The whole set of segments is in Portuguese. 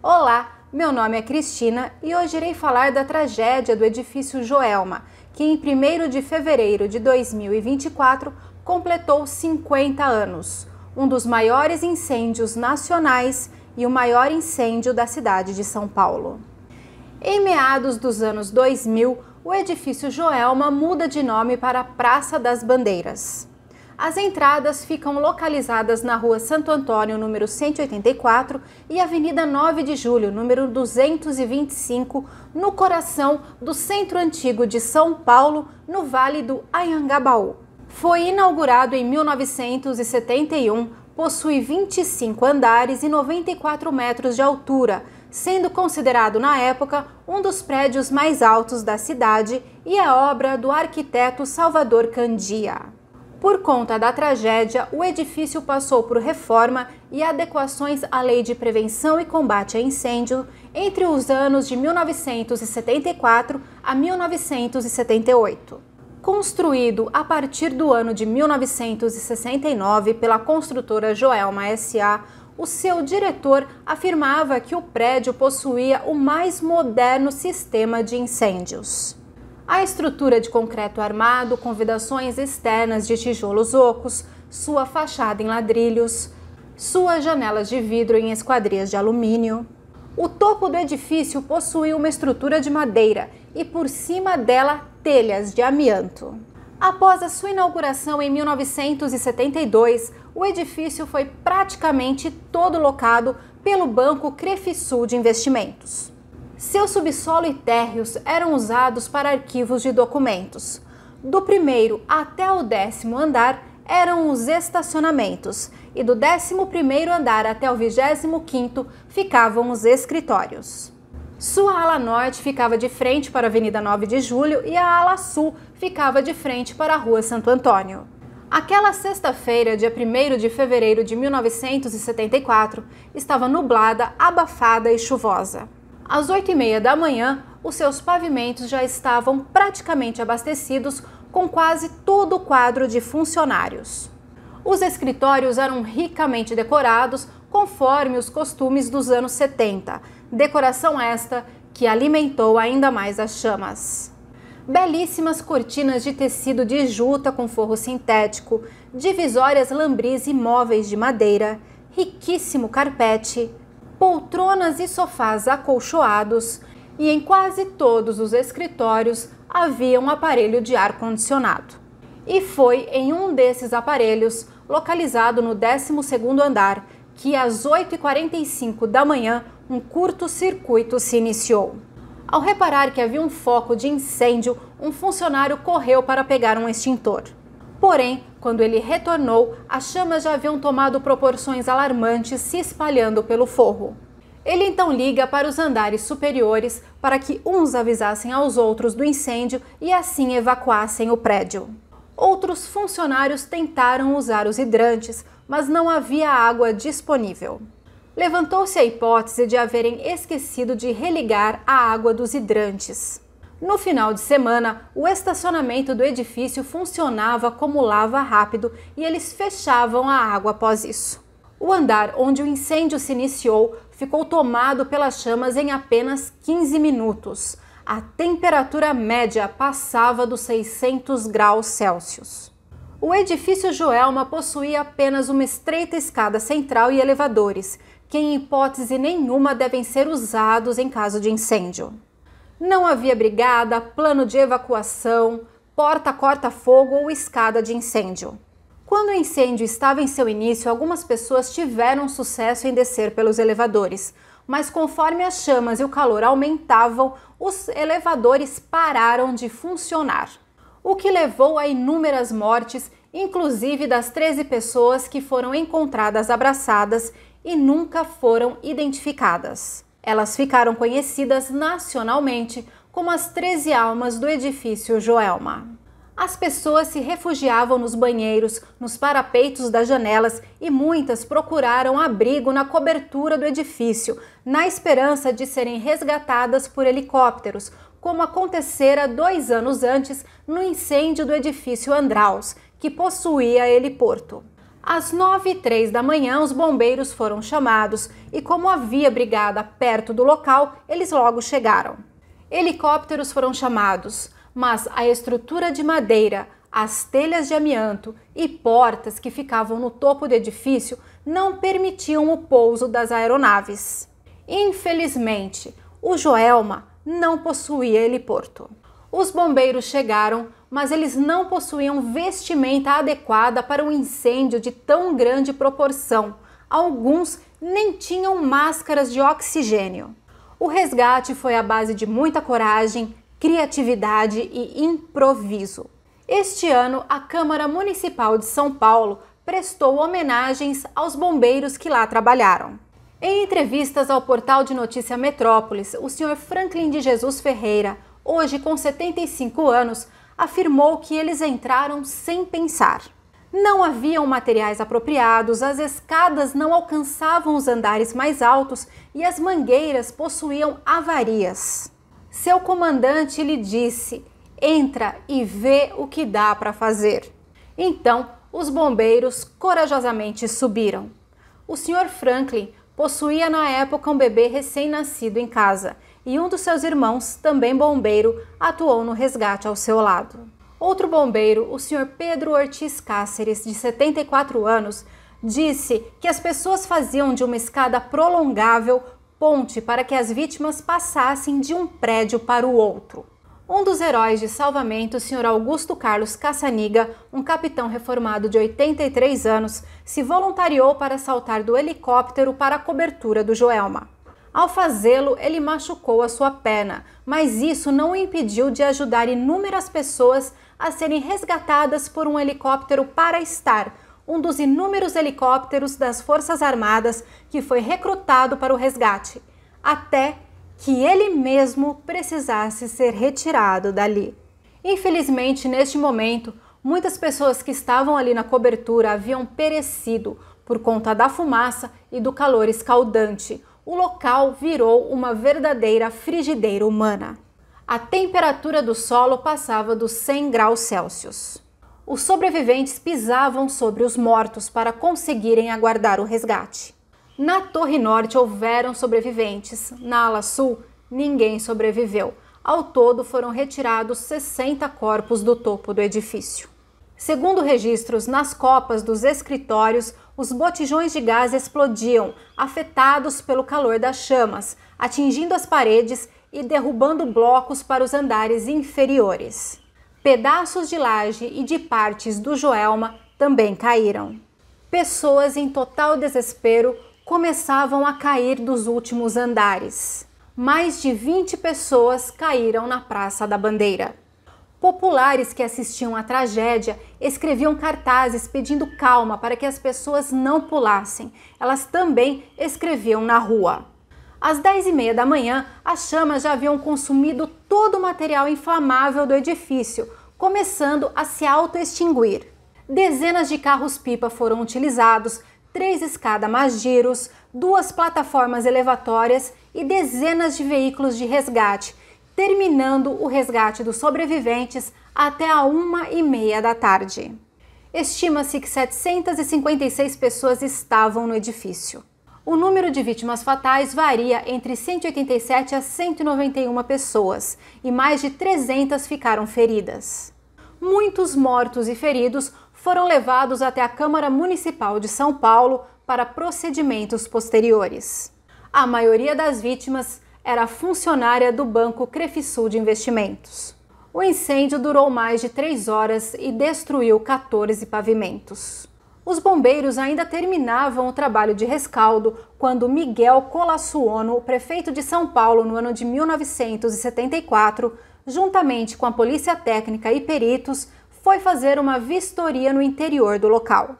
Olá, meu nome é Cristina e hoje irei falar da tragédia do edifício Joelma, que em 1º de fevereiro de 2024 completou 50 anos, um dos maiores incêndios nacionais e o maior incêndio da cidade de São Paulo. Em meados dos anos 2000, o edifício Joelma muda de nome para Praça das Bandeiras. As entradas ficam localizadas na Rua Santo Antônio, número 184, e Avenida 9 de Julho, número 225, no coração do Centro Antigo de São Paulo, no Vale do Anhangabaú. Foi inaugurado em 1971, possui 25 andares e 94 metros de altura, sendo considerado na época um dos prédios mais altos da cidade e é obra do arquiteto Salvador Candia. Por conta da tragédia, o edifício passou por reforma e adequações à Lei de Prevenção e Combate a Incêndio entre os anos de 1974 a 1978. Construído a partir do ano de 1969 pela construtora Joelma S.A., o seu diretor afirmava que o prédio possuía o mais moderno sistema de incêndios. A estrutura de concreto armado com vedações externas de tijolos ocos, sua fachada em ladrilhos, suas janelas de vidro em esquadrias de alumínio. O topo do edifício possui uma estrutura de madeira e por cima dela telhas de amianto. Após a sua inauguração em 1972, o edifício foi praticamente todo locado pelo Banco Crefisul de Investimentos. Seu subsolo e térreos eram usados para arquivos de documentos. Do 1º até o 10º andar eram os estacionamentos e do 11º andar até o 25º ficavam os escritórios. Sua ala norte ficava de frente para a Avenida 9 de Julho e a ala sul ficava de frente para a Rua Santo Antônio. Aquela sexta-feira, dia 1º de fevereiro de 1974, estava nublada, abafada e chuvosa. Às 8h30 da manhã, os seus pavimentos já estavam praticamente abastecidos com quase todo o quadro de funcionários. Os escritórios eram ricamente decorados conforme os costumes dos anos 70, decoração esta que alimentou ainda mais as chamas. Belíssimas cortinas de tecido de juta com forro sintético, divisórias lambris e móveis de madeira, riquíssimo carpete, poltronas e sofás acolchoados, e em quase todos os escritórios havia um aparelho de ar-condicionado. E foi em um desses aparelhos, localizado no 12º andar, que às 8h45 da manhã um curto-circuito se iniciou. Ao reparar que havia um foco de incêndio, um funcionário correu para pegar um extintor. Porém, quando ele retornou, as chamas já haviam tomado proporções alarmantes, se espalhando pelo forro. Ele então liga para os andares superiores para que uns avisassem aos outros do incêndio e assim evacuassem o prédio. Outros funcionários tentaram usar os hidrantes, mas não havia água disponível. Levantou-se a hipótese de haverem esquecido de religar a água dos hidrantes. No final de semana, o estacionamento do edifício funcionava como lava rápido e eles fechavam a água após isso. O andar onde o incêndio se iniciou ficou tomado pelas chamas em apenas 15 minutos. A temperatura média passava dos 600 graus Celsius. O edifício Joelma possuía apenas uma estreita escada central e elevadores, que em hipótese nenhuma devem ser usados em caso de incêndio. Não havia brigada, plano de evacuação, porta corta-fogo ou escada de incêndio. Quando o incêndio estava em seu início, algumas pessoas tiveram sucesso em descer pelos elevadores, mas conforme as chamas e o calor aumentavam, os elevadores pararam de funcionar, o que levou a inúmeras mortes, inclusive das 13 pessoas que foram encontradas abraçadas e nunca foram identificadas. Elas ficaram conhecidas nacionalmente como as 13 almas do edifício Joelma. As pessoas se refugiavam nos banheiros, nos parapeitos das janelas e muitas procuraram abrigo na cobertura do edifício, na esperança de serem resgatadas por helicópteros, como acontecera 2 anos antes no incêndio do edifício Andraus, que possuía heliporto. Às 9h03 da manhã, os bombeiros foram chamados e, como havia brigada perto do local, eles logo chegaram. Helicópteros foram chamados, mas a estrutura de madeira, as telhas de amianto e portas que ficavam no topo do edifício não permitiam o pouso das aeronaves. Infelizmente, o Joelma não possuía heliporto. Os bombeiros chegaram, mas eles não possuíam vestimenta adequada para um incêndio de tão grande proporção. Alguns nem tinham máscaras de oxigênio. O resgate foi à base de muita coragem, criatividade e improviso. Este ano, a Câmara Municipal de São Paulo prestou homenagens aos bombeiros que lá trabalharam. Em entrevistas ao portal de notícia Metrópolis, o Sr. Franklin de Jesus Ferreira, hoje com 75 anos, afirmou que eles entraram sem pensar. Não haviam materiais apropriados, as escadas não alcançavam os andares mais altos e as mangueiras possuíam avarias. Seu comandante lhe disse: "Entra e vê o que dá para fazer." Então, os bombeiros corajosamente subiram. O Sr. Franklin possuía na época um bebê recém-nascido em casa e um dos seus irmãos, também bombeiro, atuou no resgate ao seu lado. Outro bombeiro, o Sr. Pedro Ortiz Cáceres, de 74 anos, disse que as pessoas faziam de uma escada prolongável ponte para que as vítimas passassem de um prédio para o outro. Um dos heróis de salvamento, o Sr. Augusto Carlos Caçaniga, um capitão reformado de 83 anos, se voluntariou para saltar do helicóptero para a cobertura do Joelma. Ao fazê-lo, ele machucou a sua perna, mas isso não o impediu de ajudar inúmeras pessoas a serem resgatadas por um helicóptero Para-Estar, um dos inúmeros helicópteros das Forças Armadas que foi recrutado para o resgate, até que ele mesmo precisasse ser retirado dali. Infelizmente, neste momento, muitas pessoas que estavam ali na cobertura haviam perecido por conta da fumaça e do calor escaldante. O local virou uma verdadeira frigideira humana. A temperatura do solo passava dos 100 graus Celsius. Os sobreviventes pisavam sobre os mortos para conseguirem aguardar o resgate. Na Torre Norte houveram sobreviventes, na ala sul ninguém sobreviveu. Ao todo foram retirados 60 corpos do topo do edifício. Segundo registros, nas copas dos escritórios, os botijões de gás explodiam, afetados pelo calor das chamas, atingindo as paredes e derrubando blocos para os andares inferiores. Pedaços de laje e de partes do Joelma também caíram. Pessoas em total desespero começavam a cair dos últimos andares. Mais de 20 pessoas caíram na Praça da Bandeira. Populares que assistiam à tragédia escreviam cartazes pedindo calma para que as pessoas não pulassem. Elas também escreviam na rua. Às 10h30 da manhã, as chamas já haviam consumido todo o material inflamável do edifício, começando a se autoextinguir. Dezenas de carros-pipa foram utilizados, 3 escada-magiros, 2 plataformas elevatórias e dezenas de veículos de resgate, terminando o resgate dos sobreviventes até a 1h30 da tarde. Estima-se que 756 pessoas estavam no edifício. O número de vítimas fatais varia entre 187 a 191 pessoas e mais de 300 ficaram feridas. Muitos mortos e feridos foram levados até a Câmara Municipal de São Paulo para procedimentos posteriores. A maioria das vítimas era funcionária do Banco Crefisul de Investimentos. O incêndio durou mais de 3 horas e destruiu 14 pavimentos. Os bombeiros ainda terminavam o trabalho de rescaldo quando Miguel Colassuono, prefeito de São Paulo no ano de 1974, juntamente com a polícia técnica e peritos, foi fazer uma vistoria no interior do local.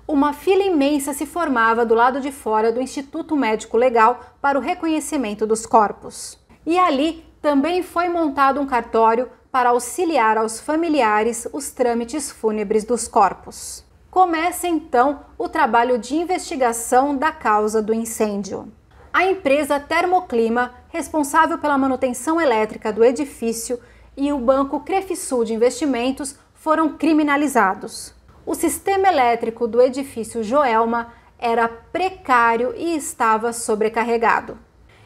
Uma fila imensa se formava do lado de fora do Instituto Médico Legal para o reconhecimento dos corpos. E ali também foi montado um cartório para auxiliar aos familiares os trâmites fúnebres dos corpos. Começa então o trabalho de investigação da causa do incêndio. A empresa Termoclima, responsável pela manutenção elétrica do edifício, e o Banco Crefisul de Investimentos foram criminalizados. O sistema elétrico do edifício Joelma era precário e estava sobrecarregado.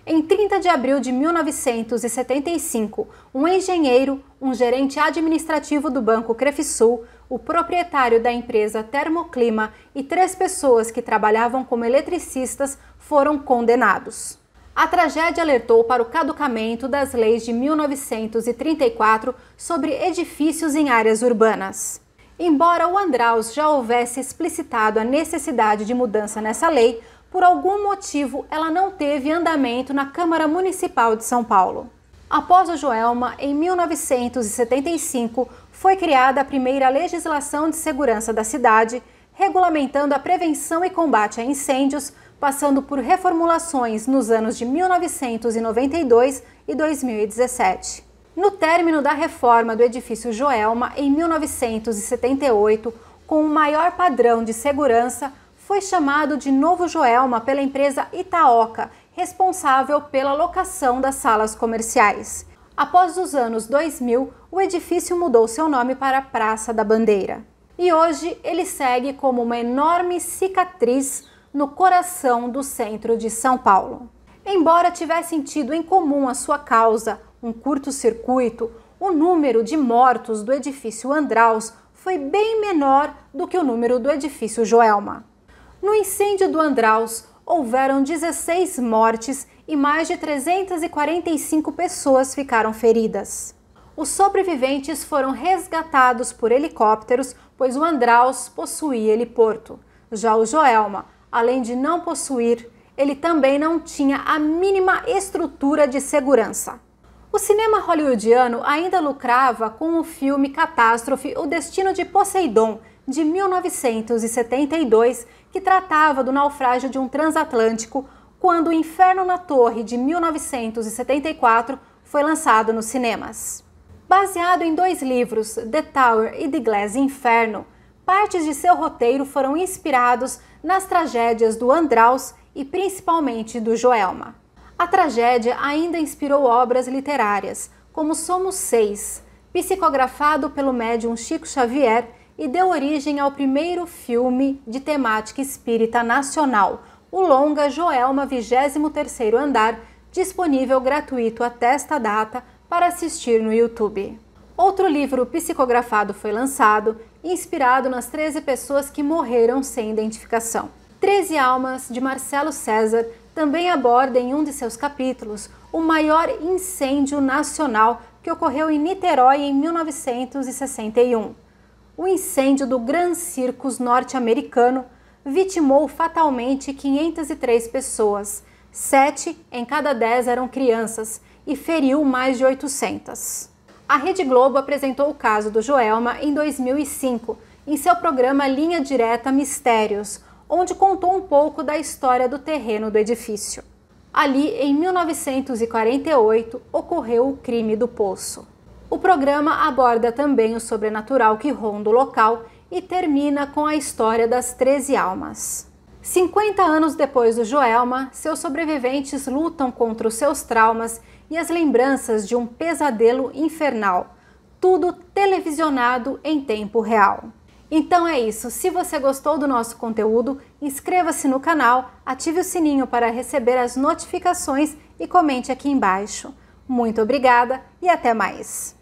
Em 30 de abril de 1975, um engenheiro, um gerente administrativo do Banco Crefisul, o proprietário da empresa Termoclima e 3 pessoas que trabalhavam como eletricistas foram condenados. A tragédia alertou para o caducamento das leis de 1934 sobre edifícios em áreas urbanas. Embora o Andraus já houvesse explicitado a necessidade de mudança nessa lei, por algum motivo ela não teve andamento na Câmara Municipal de São Paulo. Após o Joelma, em 1975, foi criada a primeira legislação de segurança da cidade, regulamentando a prevenção e combate a incêndios, passando por reformulações nos anos de 1992 e 2017. No término da reforma do edifício Joelma, em 1978, com um maior padrão de segurança, foi chamado de Novo Joelma pela empresa Itaoca, responsável pela locação das salas comerciais. Após os anos 2000, o edifício mudou seu nome para Praça da Bandeira. E hoje ele segue como uma enorme cicatriz no coração do centro de São Paulo. Embora tivessem tido em comum a sua causa, um curto-circuito, o número de mortos do edifício Andraus foi bem menor do que o número do edifício Joelma. No incêndio do Andraus, houveram 16 mortes e mais de 345 pessoas ficaram feridas. Os sobreviventes foram resgatados por helicópteros, pois o Andraus possuía heliporto. Já o Joelma, além de não possuir, ele também não tinha a mínima estrutura de segurança. O cinema hollywoodiano ainda lucrava com o filme Catástrofe, O Destino de Poseidon, de 1972, que tratava do naufrágio de um transatlântico, quando O Inferno na Torre, de 1974, foi lançado nos cinemas. Baseado em 2 livros, The Tower e The Glass Inferno, partes de seu roteiro foram inspirados nas tragédias do Andraus e principalmente do Joelma. A tragédia ainda inspirou obras literárias, como Somos 6, psicografado pelo médium Chico Xavier, e deu origem ao primeiro filme de temática espírita nacional, o longa Joelma 23º Andar, disponível gratuito até esta data para assistir no YouTube. Outro livro psicografado foi lançado, inspirado nas 13 pessoas que morreram sem identificação. 13 Almas, de Marcelo César, também aborda em um de seus capítulos o maior incêndio nacional que ocorreu em Niterói em 1961. O incêndio do Grand Circus norte-americano vitimou fatalmente 503 pessoas, 7 em cada 10 eram crianças, e feriu mais de 800. A Rede Globo apresentou o caso do Joelma em 2005, em seu programa Linha Direta Mistérios, onde contou um pouco da história do terreno do edifício. Ali, em 1948, ocorreu o crime do poço. O programa aborda também o sobrenatural que ronda o local e termina com a história das 13 almas. 50 anos depois do Joelma, seus sobreviventes lutam contra os seus traumas e as lembranças de um pesadelo infernal, tudo televisionado em tempo real. Então é isso, se você gostou do nosso conteúdo, inscreva-se no canal, ative o sininho para receber as notificações e comente aqui embaixo. Muito obrigada e até mais!